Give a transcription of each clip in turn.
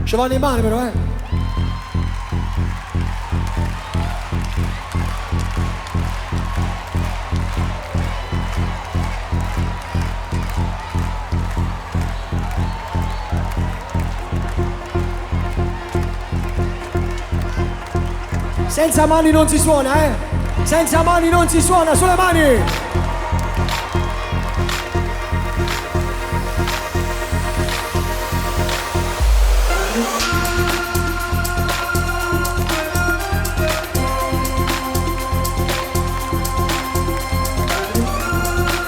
Ci vanno in mano però, Senza mani non si suona, Senza mani non si suona, sulle mani!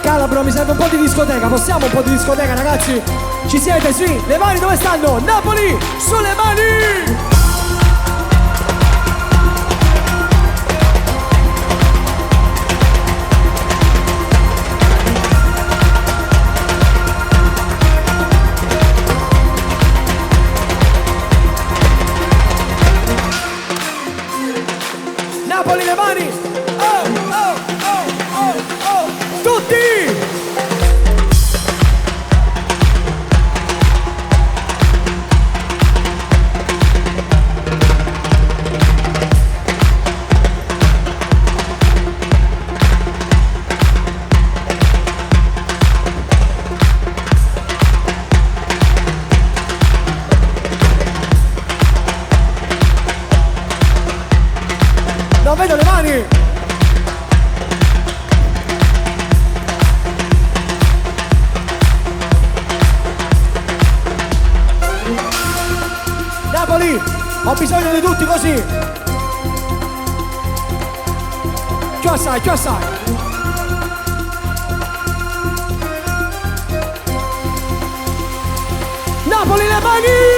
Calabro, mi serve un po' di discoteca, possiamo un po' di discoteca, ragazzi? Ci siete? Sì? Le mani dove stanno? Napoli, sulle mani! Napoli, le mani! Oh, oh, oh, oh, oh! Tutti! Non vedo le mani! Napoli! Ho bisogno di tutti così! Più assai, più assai! Napoli, le mani!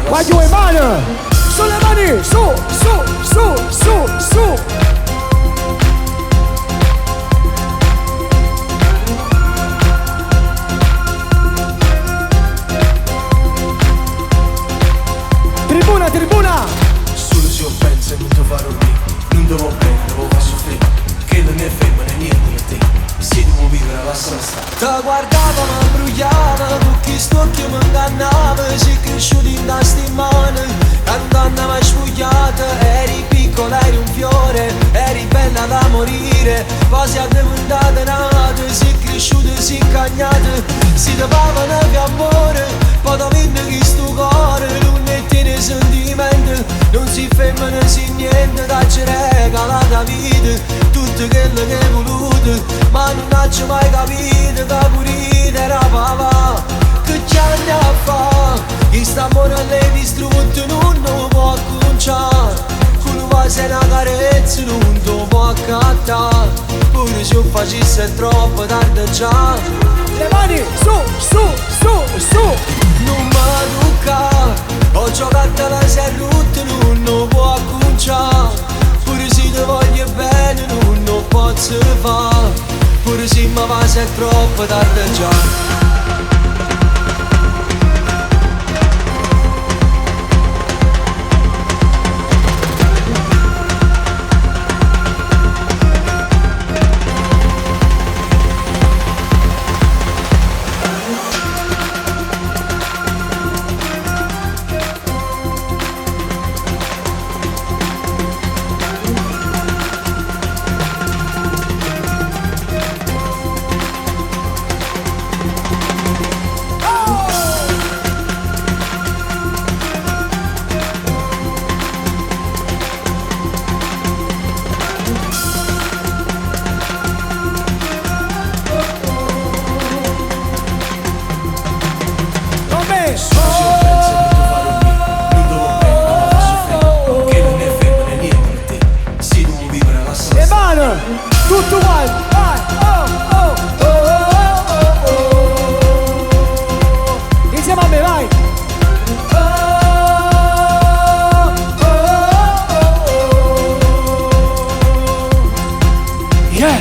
Qua giù in mano! Sulle mani! Su, su, su, su, su! Tribuna, tribuna! Solo se io penso e non ti farò lì. Non devo bene, devo far soffrire. Che non è fermo né niente per te. Se devo vivere la sosta. Ti guardavo, mi imbrugliava, con chi stocchio mi ingannava. Sei cresciuto in da stimane. Andando mai spugliata, eri piccola, eri un fiore, eri bella da morire. Poi si è diventata nata, sei cresciuta, sei incagnata. Si trovavano più amore, poi da venne chi sto cuore. Non ne tiene sentimento, non si ferma, non si niente. Dacci regala la vita, tutto quello che hai voluto. Ma non faccio mai capito che pure era papà. Che ci anni a fa? Questo amore a lei distrutto non può cominciare. Quello va se una carezza non ti può accattare. Pure se io facesse troppo tardi già. Le mani, su, su, su, su! Non mi tocca, ho giocato alla serrutta, non può cominciare. Pure se ti voglio bene non posso fare. Pure se mi va se è troppo tardi già. Tutto quanto, vai, oh, oh, oh, oh, oh, oh. Insieme a me, vai. Oh, oh, oh, oh. Yeah.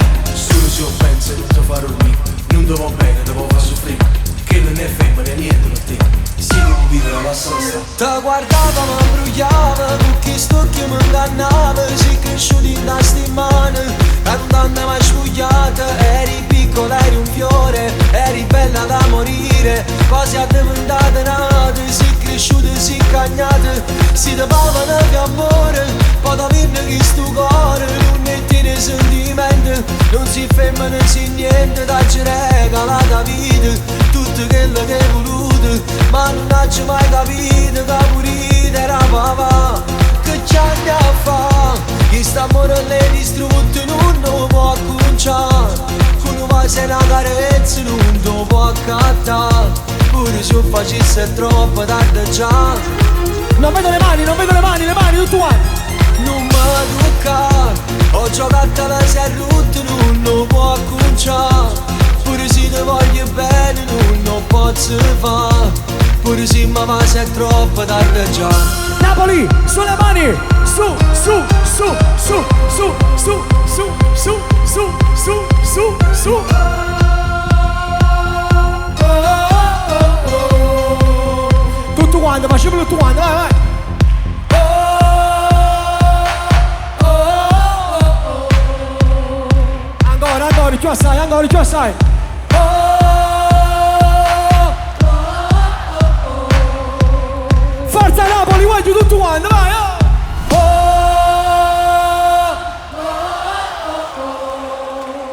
sognava, sei cresciuto in da stimane, tant'anni mai spugliata, eri piccola, eri un fiore, eri bella da morire, quasi addormentata nata, sei cresciuta, sei cagnata, si te parlano di amore, poi da vinne che sto cuore, non ne tiene sentimento, non si ferma, non si niente, dacci regala la vita, tutto quello che hai voluto, ma non hai mai capito che pulita era papà, che ci anni a fa, che sta amore l'hai distrutto, non lo può cominciare, uno va se una carezza, non lo può accattare, pure se facesse troppo tardi già. Non vedo le mani, non vedo le mani tutti quanti. Non mi tocca, ho giocato alla serrutta, non lo può cominciare, pure se ti voglio bene non lo posso fare, pure se mi va se è troppo tardi già. Napoli, sulle mani, su, su, su, su, su, su, su, su, su, su, su, su. Tutto quanto, facciamolo tutto quanto, vai, vai. Ancora, più assai. Forza Napoli, voglio tutto quanto, vai,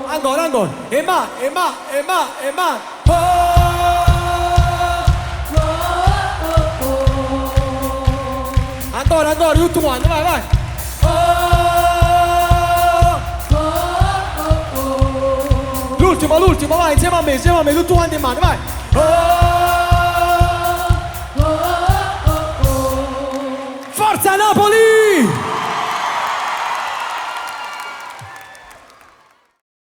Ancora, e ma. Ancora, tutto quanto, vai. L'ultimo, vai, insieme a me, tutto quanto in mano, vai.